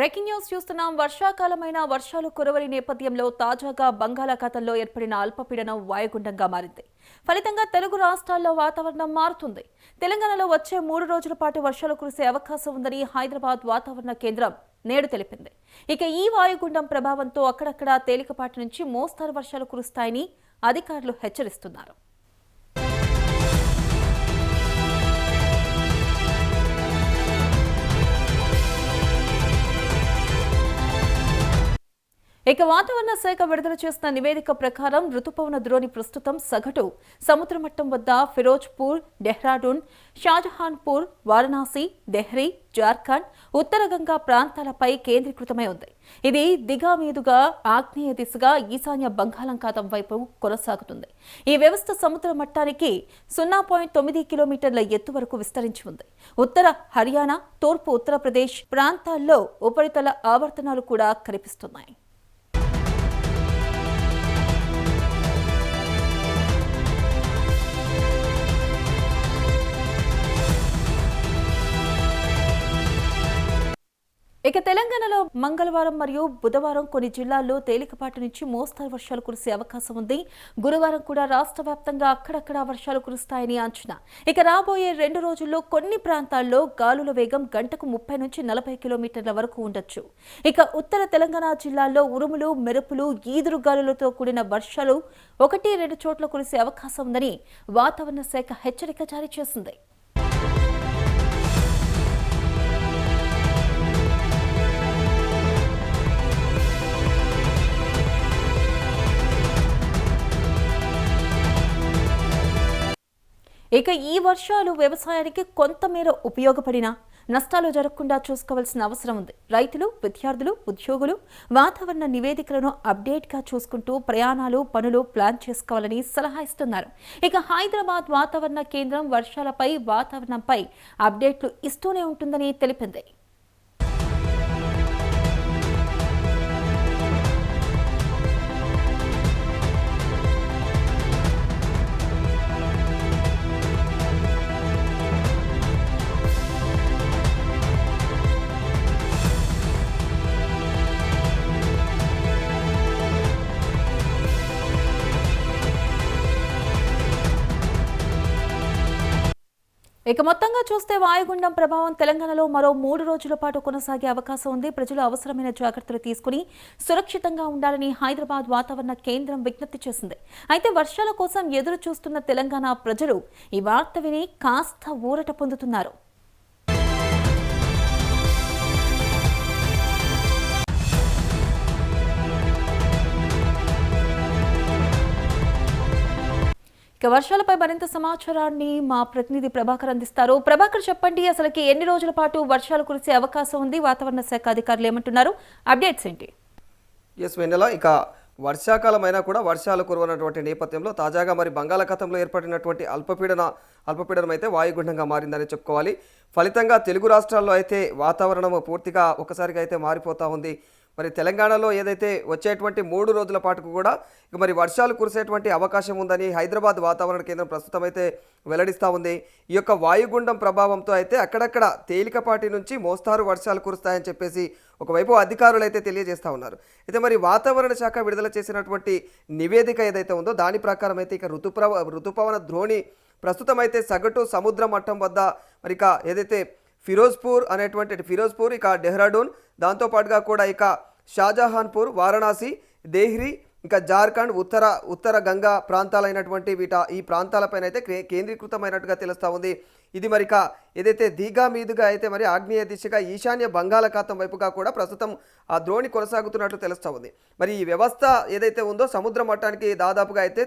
Breaking news చూస్తున్నాం. వర్షాకాలమైన వర్షాలు కురవని నేపథ్యంలో తాజాగా బంగాళాఖాతంలో ఏర్పడిన అల్పపీడనం వాయుగుండంగా మారింది. ఫలితంగా తెలుగు రాష్ట్రాల్లో వాతావరణం మారుతుంది. తెలంగాణలో వచ్చే 3 రోజుల పాటు వర్షాలు కురిసే అవకాశం ఉందని హైదరాబాద్ వాతావరణ కేంద్రం నేడు తెలిపింది. ఇక ఈ వాయుగుండం ప్రభావంతో అక్కడక్కడ తేలికపాటి నుంచి మోస్తారు వర్షాలు కురుస్తాయని అధికారులు హెచ్చరిస్తున్నారు. ఇక వాతావరణ శాఖ విడుదల చేసిన నివేదిక ప్రకారం రుతుపవన ద్రోణి ప్రస్తుతం సగటు సముద్ర మట్టం వద్ద ఫిరోజ్పూర్, డెహ్రాడూన్, షాజహాన్పూర్, వారణాసి, డెహ్రీ, జార్ఖండ్, ఉత్తర గంగా ప్రాంతాలపై కేంద్రీకృతమై ఉంది. ఇది దిగా మీదుగా ఆగ్నేయ దిశగా ఈశాన్య బంగాళాఖాతం వైపు కొనసాగుతుంది. ఈ వ్యవస్థ సముద్ర మట్టానికి 0.9 కిలోమీటర్ల ఎత్తు వరకు విస్తరించి ఉంది. ఉత్తర హర్యానా, తూర్పు ఉత్తరప్రదేశ్ ప్రాంతాల్లో ఉపరితల ఆవర్తనాలు కూడా కనిపిస్తున్నాయి. ఇక తెలంగాణలో మంగళవారం మరియు బుధవారం కొన్ని జిల్లాల్లో తేలికపాటి నుంచి మోస్తరు వర్షాలు కురిసే అవకాశం ఉంది. గురువారం కూడా రాష్ట్ర వ్యాప్తంగా అక్కడక్కడ వర్షాలు కురుస్తాయని అంచనా. ఇక రాబోయే 2 రోజుల్లో కొన్ని ప్రాంతాల్లో గాలుల వేగం గంటకు 30 నుంచి 40 కిలోమీటర్ల వరకు ఉండొచ్చు. ఇక ఉత్తర తెలంగాణ జిల్లాల్లో ఉరుములు, మెరుపులు, ఈదురు గాలులతో కూడిన వర్షాలు 1-2 చోట్ల కురిసే అవకాశం ఉందని వాతావరణ శాఖ హెచ్చరిక జారీ చేసింది. ఇక ఈ వర్షాలు వ్యవసాయానికి కొంతమేర ఉపయోగపడినా నష్టాలు జరగకుండా చూసుకోవాల్సిన అవసరం ఉంది. రైతులు, విద్యార్థులు, ఉద్యోగులు వాతావరణ నివేదికలను అప్డేట్గా చూసుకుంటూ ప్రయాణాలు, పనులు ప్లాన్ చేసుకోవాలని సలహా ఇస్తున్నారు. ఇక హైదరాబాద్ వాతావరణ కేంద్రం వర్షాలపై, వాతావరణంపై అప్డేట్లు ఇస్తూనే ఉంటుందని తెలిపింది. ఇక మొత్తంగా చూస్తే వాయుగుండం ప్రభావం తెలంగాణలో మరో 3 రోజుల పాటు కొనసాగే అవకాశం ఉంది. ప్రజలు అవసరమైన జాగ్రత్తలు తీసుకుని సురక్షితంగా ఉండాలని హైదరాబాద్ వాతావరణ కేంద్రం విజ్ఞప్తి చేసింది. అయితే వర్షాల కోసం ఎదురు చూస్తున్న తెలంగాణ ప్రజలు ఈ వార్త విని కాస్త ఊరట పొందుతున్నారు. ఇక వర్షాలపై మరింత సమాచారాన్ని మా ప్రతినిధి ప్రభాకర్ అందిస్తారు. ప్రభాకర్, చెప్పండి, అసలుకి ఎన్ని రోజుల పాటు వర్షాలు కురిసే అవకాశం ఉంది? వాతావరణ శాఖ అధికారులు ఏమంటున్నారు? అప్డేట్స్ ఏంటి? వెన్నెల, ఇక వర్షాకాలం అయినా కూడా వర్షాలు కురవనటువంటి నేపథ్యంలో తాజాగా మరి బంగాళాఖాతంలో ఏర్పడినటువంటి అల్పపీడనం అయితే వాయుగుండంగా మారిందని చెప్పుకోవాలి. ఫలితంగా తెలుగు రాష్ట్రాల్లో అయితే వాతావరణం పూర్తిగా ఒకసారిగా అయితే మారిపోతూ ఉంది. మరి తెలంగాణలో ఏదైతే వచ్చేటువంటి 3 రోజుల పాటుకు కూడా ఇక మరి వర్షాలు కురిసేటువంటి అవకాశం ఉందని హైదరాబాద్ వాతావరణ కేంద్రం ప్రస్తుతం అయితే వెల్లడిస్తూ ఉంది. ఈ యొక్క వాయుగుండం ప్రభావంతో అయితే అక్కడక్కడ తేలికపాటి నుంచి మోస్తారు వర్షాలు కురుస్తాయని చెప్పేసి ఒకవైపు అధికారులు అయితే తెలియజేస్తూ ఉన్నారు. అయితే మరి వాతావరణ శాఖ విడుదల చేసినటువంటి నివేదిక ఏదైతే ఉందో దాని ప్రకారం అయితే ఇక రుతుపవన ద్రోణి ప్రస్తుతం అయితే సగటు సముద్ర మట్టం వద్ద మరి ఇక ఏదైతే ఫిరోజ్పూర్ ఇక డెహ్రాడూన్, దాంతోపాటుగా కూడా ఇక షాజహాన్పూర్, వారణాసి, దేహ్రీ, ఇంకా జార్ఖండ్, ఉత్తర గంగా ప్రాంతాలైనటువంటి ఈ ప్రాంతాలపైన అయితే కేంద్రీకృతమైనట్టుగా తెలుస్తూ ఉంది. ఇది మరిక ఏదైతే దిగా మీదుగా అయితే మరి ఆగ్నేయ దిశగా ఈశాన్య బంగాళాఖాతం వైపుగా కూడా ప్రస్తుతం ఆ ద్రోణి కొనసాగుతున్నట్లు తెలుస్తూ ఉంది. మరి ఈ వ్యవస్థ ఏదైతే ఉందో సముద్ర మట్టానికి దాదాపుగా అయితే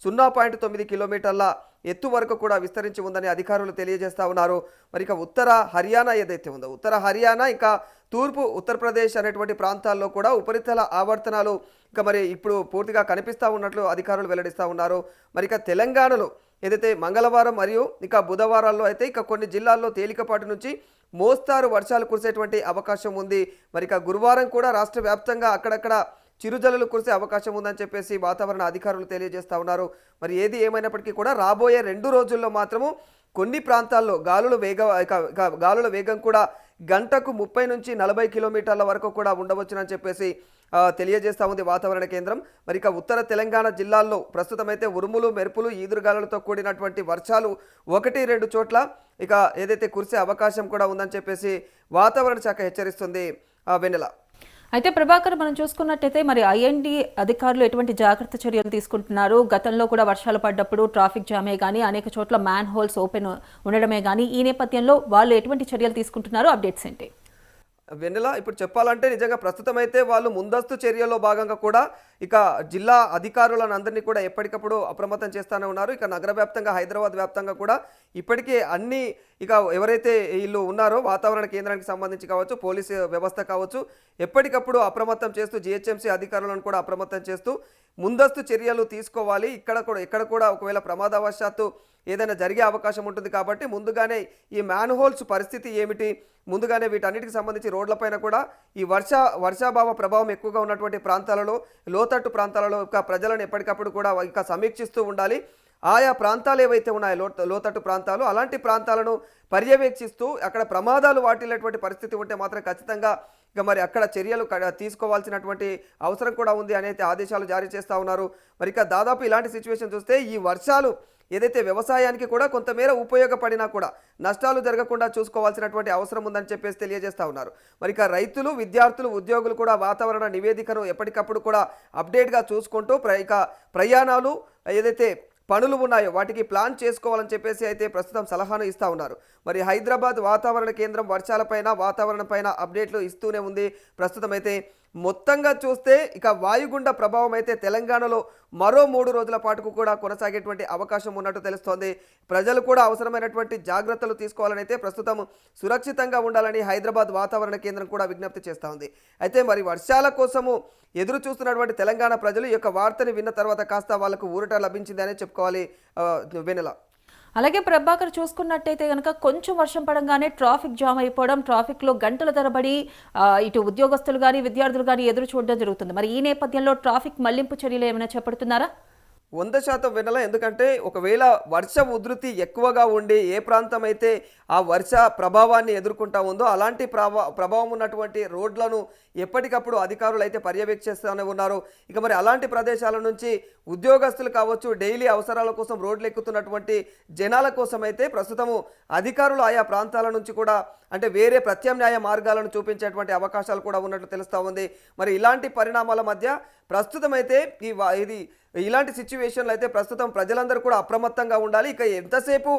0.9 కిలోమీటర్ల ఎత్తు వరకు కూడా విస్తరించి ఉందని అధికారులు తెలియజేస్తూ ఉన్నారు. మరి ఇక ఉత్తర హర్యానా ఏదైతే ఉందో ఉత్తర హర్యానా ఇంకా తూర్పు ఉత్తరప్రదేశ్ అనేటువంటి ప్రాంతాల్లో కూడా ఉపరితల ఆవర్తనాలు ఇక మరి ఇప్పుడు పూర్తిగా కనిపిస్తూ ఉన్నట్లు అధికారులు వెల్లడిస్తూ ఉన్నారు. మరి ఇక తెలంగాణలో ఏదైతే మంగళవారం మరియు ఇక బుధవారాల్లో అయితే ఇక కొన్ని జిల్లాల్లో తేలికపాటి నుంచి మోస్తారు వర్షాలు కురిసేటువంటి అవకాశం ఉంది. మరి ఇక గురువారం కూడా రాష్ట్ర వ్యాప్తంగా అక్కడక్కడ చిరుజల్లులు కురిసే అవకాశం ఉందని చెప్పేసి వాతావరణ అధికారులు తెలియజేస్తూ ఉన్నారు. మరి ఏది ఏమైనప్పటికీ కూడా రాబోయే 2 రోజుల్లో మాత్రము కొన్ని ప్రాంతాల్లో గాలుల వేగం కూడా గంటకు 30 నుంచి 40 కిలోమీటర్ల వరకు కూడా ఉండవచ్చునని చెప్పేసి తెలియజేస్తా ఉంది వాతావరణ కేంద్రం. మరి ఇక ఉత్తర తెలంగాణ జిల్లాల్లో ప్రస్తుతం అయితే ఉరుములు మెరుపులు ఈదురుగాలులతో కూడినటువంటి వర్షాలు 1-2 చోట్ల ఇక ఏదైతే కురిసే అవకాశం కూడా ఉందని చెప్పేసి వాతావరణ శాఖ హెచ్చరిస్తుంది వెన్నెల. అయితే ప్రభాకర్, మనం చూసుకున్నట్టయితే మరి ఐఎన్డి అధికారులు ఎటువంటి జాగ్రత్త చర్యలు తీసుకుంటున్నారు? గతంలో కూడా వర్షాలు పడ్డప్పుడు ట్రాఫిక్ జామే కానీ అనేక చోట్ల మ్యాన్ హోల్స్ ఓపెన్ ఉండడమే కానీ ఈ నేపథ్యంలో వాళ్ళు ఎటువంటి చర్యలు తీసుకుంటున్నారు? అప్డేట్స్ ఏంటి? వెన్నెల, ఇప్పుడు చెప్పాలంటే నిజంగా ప్రస్తుతం అయితే వాళ్ళు ముందస్తు చర్యల్లో భాగంగా కూడా ఇక జిల్లా అధికారులను అందరినీ కూడా ఎప్పటికప్పుడు అప్రమత్తం చేస్తూనే ఉన్నారు. ఇక నగర వ్యాప్తంగా హైదరాబాద్ వ్యాప్తంగా కూడా ఇప్పటికే అన్ని ఇక ఎవరైతే వీళ్ళు ఉన్నారో వాతావరణ కేంద్రానికి సంబంధించి కావచ్చు, పోలీసు వ్యవస్థ కావచ్చు, ఎప్పటికప్పుడు అప్రమత్తం చేస్తూ జిహెచ్ఎంసీ అధికారులను కూడా అప్రమత్తం చేస్తూ ముందస్తు చర్యలు తీసుకోవాలి. ఎక్కడ కూడా ఒకవేళ ప్రమాదవశాత్తు ఏదైనా జరిగే అవకాశం ఉంటుంది కాబట్టి ముందుగానే ఈ మ్యాన్ హోల్స్ పరిస్థితి ఏమిటి, ముందుగానే వీటన్నిటికి సంబంధించి రోడ్లపైన కూడా ఈ వర్షాభావ ప్రభావం ఎక్కువగా ఉన్నటువంటి ప్రాంతాలలో, లోతట్టు ప్రాంతాలలో ఇక ప్రజలను ఎప్పటికప్పుడు కూడా ఇక సమీక్షిస్తూ ఉండాలి. ఆయా ప్రాంతాలు ఏవైతే ఉన్నాయో లోతట్టు ప్రాంతాలు, అలాంటి ప్రాంతాలను పర్యవేక్షిస్తూ అక్కడ ప్రమాదాలు వాటిల్లేటువంటి పరిస్థితి ఉంటే మాత్రం ఖచ్చితంగా ఇక మరి అక్కడ చర్యలు తీసుకోవాల్సినటువంటి అవసరం కూడా ఉంది అనేది ఆదేశాలు జారీ చేస్తూ ఉన్నారు. మరి ఇక దాదాపు ఇలాంటి సిచ్యువేషన్ చూస్తే ఈ వర్షాలు ఏదైతే వ్యవసాయానికి కూడా కొంతమేర ఉపయోగపడినా కూడా నష్టాలు జరగకుండా చూసుకోవాల్సినటువంటి అవసరం ఉందని చెప్పేసి తెలియజేస్తూ ఉన్నారు. మరి ఇక రైతులు, విద్యార్థులు, ఉద్యోగులు కూడా వాతావరణ నివేదికను ఎప్పటికప్పుడు కూడా అప్డేట్గా చూసుకుంటూ ప్రయాణాలు ఏదైతే పనులు ఉన్నాయో వాటికి ప్లాన్ చేసుకోవాలని చెప్పేసి అయితే ప్రస్తుతం సలహాను ఇస్తూ ఉన్నారు. మరి హైదరాబాద్ వాతావరణ కేంద్రం వర్షాలపైన వాతావరణం పైన అప్డేట్లు ఇస్తూనే ఉంది. ప్రస్తుతం అయితే మొత్తంగా చూస్తే ఇక వాయుగుండ ప్రభావం అయితే తెలంగాణలో మరో 3 రోజుల పాటుకు కూడా కొనసాగేటువంటి అవకాశం ఉన్నట్టు తెలుస్తోంది. ప్రజలు కూడా అవసరమైనటువంటి జాగ్రత్తలు తీసుకోవాలని అయితే ప్రస్తుతం సురక్షితంగా ఉండాలని హైదరాబాద్ వాతావరణ కేంద్రం కూడా విజ్ఞప్తి చేస్తూ ఉంది. అయితే మరి వర్షాల కోసము ఎదురు చూస్తున్నటువంటి తెలంగాణ ప్రజలు ఈ యొక్క వార్తని విన్న తర్వాత కాస్త వాళ్ళకు ఊరట లభించిందనే చెప్పుకోవాలి వెన్నెల. అలాగే ప్రభాకర్, చూసుకున్నట్టయితే కనుక కొంచెం వర్షం పడంగానే ట్రాఫిక్ జామ్ అయిపోవడం, ట్రాఫిక్లో గంటల తరబడి ఇటు ఉద్యోగస్తులు కానీ విద్యార్థులు కానీ ఎదురు చూడడం జరుగుతుంది. మరి ఈ నేపథ్యంలో ట్రాఫిక్ మళ్లింపు చర్యలు ఏమైనా చేపడుతున్నారా? 100% వినలా. ఎందుకంటే ఒకవేళ వర్ష ఉధృతి ఎక్కువగా ఉండి ఏ ప్రాంతం అయితే ఆ వర్ష ప్రభావాన్ని ఎదుర్కొంటా ఉందో అలాంటి ప్రభావం ఉన్నటువంటి రోడ్లను ఎప్పటికప్పుడు అధికారులు అయితే పర్యవేక్షిస్తూనే ఉన్నారు. ఇక మరి అలాంటి ప్రదేశాల నుంచి ఉద్యోగస్తులు కావచ్చు, డైలీ అవసరాల కోసం రోడ్లు ఎక్కుతున్నటువంటి జనాల కోసం అయితే ప్రస్తుతము అధికారులు ఆయా ప్రాంతాల నుంచి కూడా అంటే వేరే ప్రత్యామ్నాయ మార్గాలను చూపించేటువంటి అవకాశాలు కూడా ఉన్నట్లు తెలుస్తూ ఉంది. మరి ఇలాంటి పరిణామాల మధ్య ప్రస్తుతం అయితే ఇలాంటి సిచ్యువేషన్లు అయితే ప్రస్తుతం ప్రజలందరూ కూడా అప్రమత్తంగా ఉండాలి. ఇక ఎంతసేపు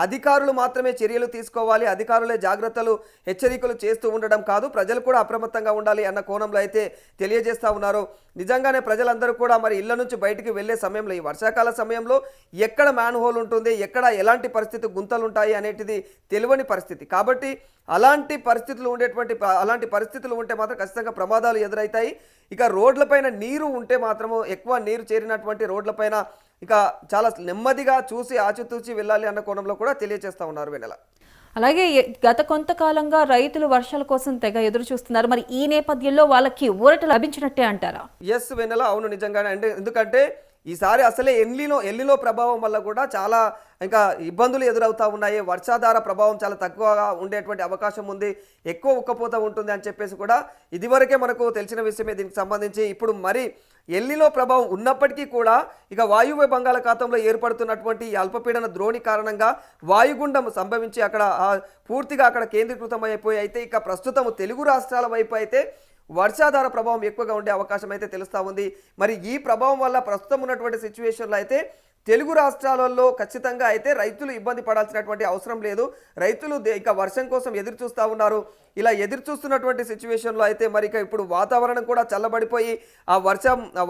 అధికారులు మాత్రమే చర్యలు తీసుకోవాలి, అధికారులే జాగ్రత్తలు హెచ్చరికలు చేస్తూ ఉండడం కాదు, ప్రజలు కూడా అప్రమత్తంగా ఉండాలి అన్న కోణంలో అయితే తెలియజేస్తూ ఉన్నారు. నిజంగానే ప్రజలందరూ కూడా మరి ఇళ్ల నుంచి బయటికి వెళ్లే సమయంలో ఈ వర్షాకాల సమయంలో ఎక్కడ మ్యాన్ హోల్ ఉంటుంది, ఎక్కడ ఎలాంటి పరిస్థితి గుంతలు ఉంటాయి అనేటిది తెలియని పరిస్థితి. కాబట్టి అలాంటి పరిస్థితులు ఉంటే మాత్రం ఖచ్చితంగా ప్రమాదాలు ఎదురవుతాయి. ఇక రోడ్లపైన నీరు ఉంటే మాత్రము ఎక్కువ నీరు చేరినటువంటి రోడ్లపైన ఇక చాలా నెమ్మదిగా చూసి ఆచితూచి వెళ్ళాలి అన్న కోణంలో కూడా తెలియజేస్తూ ఉన్నారు వెన్నెల. అలాగే గత కొంతకాలంగా రైతులు వర్షాల కోసం తెగ ఎదురు చూస్తున్నారు. మరి ఈ నేపథ్యంలో వాళ్ళకి ఊరట లభించినట్టే అంటారా? ఎస్ వెన్నెల, అవును నిజంగానే. ఎందుకంటే ఈసారి అసలే ఎల్లినో ప్రభావం వల్ల కూడా చాలా ఇంకా ఇబ్బందులు ఎదురవుతూ ఉన్నాయి. వర్షాధార ప్రభావం చాలా తక్కువగా ఉండేటువంటి అవకాశం ఉంది, ఎక్కువ ఉక్కపోత ఉంటుంది అని చెప్పేసి కూడా ఇదివరకే మనకు తెలిసిన విషయమే. దీనికి సంబంధించి ఇప్పుడు మరి ఎల్లినో ప్రభావం ఉన్నప్పటికీ కూడా ఇక వాయువ్య బంగాళాఖాతంలో ఏర్పడుతున్నటువంటి అల్పపీడన ద్రోణి కారణంగా వాయుగుండం సంభవించి అక్కడ పూర్తిగా అక్కడ కేంద్రీకృతం అయిపోయి అయితే ఇక ప్రస్తుతం తెలుగు రాష్ట్రాల వైపు అయితే వర్షాధార ప్రభావం ఎక్కువగా ఉండే అవకాశం అయితే తెలుస్తూ ఉంది. మరి ఈ ప్రభావం వల్ల ప్రస్తుతం ఉన్నటువంటి సిచ్యువేషన్లో అయితే తెలుగు రాష్ట్రాలలో ఖచ్చితంగా అయితే రైతులు ఇబ్బంది పడాల్సినటువంటి అవసరం లేదు. రైతులు ఇక వర్షం కోసం ఎదురు చూస్తూ ఉన్నారు. ఇలా ఎదురు చూస్తున్నటువంటి సిచ్యువేషన్లో అయితే మరి ఇక ఇప్పుడు వాతావరణం కూడా చల్లబడిపోయి ఆ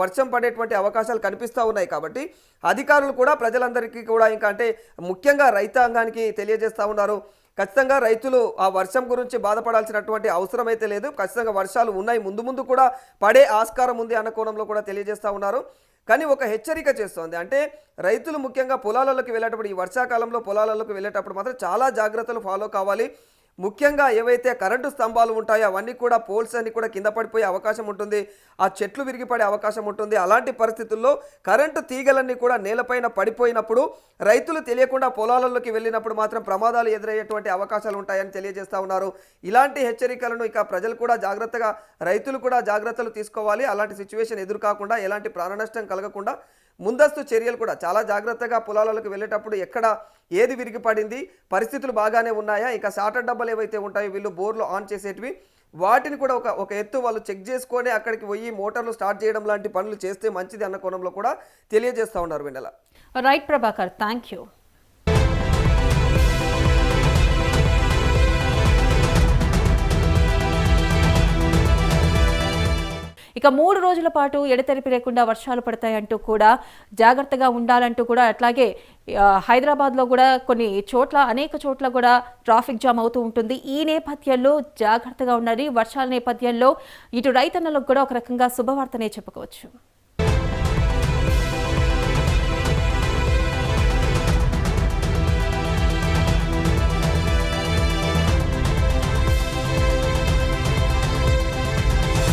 వర్షం పడేటువంటి అవకాశాలు కనిపిస్తూ ఉన్నాయి. కాబట్టి అధికారులు కూడా ప్రజలందరికీ కూడా ఇంకా అంటే ముఖ్యంగా రైతాంగానికి తెలియజేస్తూ ఉన్నారు, ఖచ్చితంగా రైతులు ఆ వర్షం గురించి బాధపడాల్సినటువంటి అవసరం అయితే లేదు. ఖచ్చితంగా వర్షాలు ఉన్నాయి, ముందు కూడా పడే ఆస్కారం ఉంది అన్న కోణంలో కూడా తెలియజేస్తూ ఉన్నారు. కానీ ఒక హెచ్చరిక చేస్తోంది, అంటే రైతులు ముఖ్యంగా పొలాలలోకి వెళ్ళేటప్పుడు ఈ వర్షాకాలంలో పొలాలలోకి వెళ్ళేటప్పుడు మాత్రం చాలా జాగ్రత్తలు ఫాలో కావాలి. ముఖ్యంగా ఏవైతే కరెంటు స్తంభాలు ఉంటాయో అవన్నీ కూడా పోల్స్ అన్ని కూడా కింద పడిపోయే అవకాశం ఉంటుంది, ఆ చెట్లు విరిగిపడే అవకాశం ఉంటుంది. అలాంటి పరిస్థితుల్లో కరెంటు తీగలన్నీ కూడా నేలపైన పడిపోయినప్పుడు రైతులు తెలియకుండా పొలాలలోకి వెళ్ళినప్పుడు మాత్రం ప్రమాదాలు ఎదురయ్యేటువంటి అవకాశాలు ఉంటాయని తెలియజేస్తా ఉన్నారు. ఇలాంటి హెచ్చరికలను ఇక ప్రజలు కూడా జాగ్రత్తగా, రైతులు కూడా జాగ్రత్తలు తీసుకోవాలి. అలాంటి సిచ్యువేషన్ ఎదురు కాకుండా, ఎలాంటి ప్రాణ నష్టం కలగకుండా ముందస్తు చర్యలు కూడా చాలా జాగ్రత్తగా పొలాలకు వెళ్ళేటప్పుడు ఎక్కడ ఏది విరిగిపడింది, పరిస్థితులు బాగానే ఉన్నాయా, ఇంకా సాటర్ డబ్బాలు ఏవైతే ఉంటాయో వీళ్ళు బోర్లు ఆన్ చేసేటివి వాటిని కూడా ఒక ఎత్తు వాళ్ళు చెక్ చేసుకొని అక్కడికి పోయి మోటార్లు స్టార్ట్ చేయడం లాంటి పనులు చేస్తే మంచిది అన్న కోణంలో కూడా తెలియజేస్తూ ఉన్నారు. Vennela. Right Prabhakar, thank you. ఇక 3 రోజుల పాటు ఎడతెరిపి లేకుండా వర్షాలు పడతాయంటూ కూడా జాగ్రత్తగా ఉండాలంటూ కూడా, అట్లాగే హైదరాబాద్లో కూడా అనేక చోట్ల కూడా ట్రాఫిక్ జామ్ అవుతూ ఉంటుంది. ఈ నేపథ్యంలో జాగ్రత్తగా ఉండాలి. వర్షాల నేపథ్యంలో ఇటు రైతన్నలకు కూడా ఒక రకంగా శుభవార్తనే చెప్పుకోవచ్చు.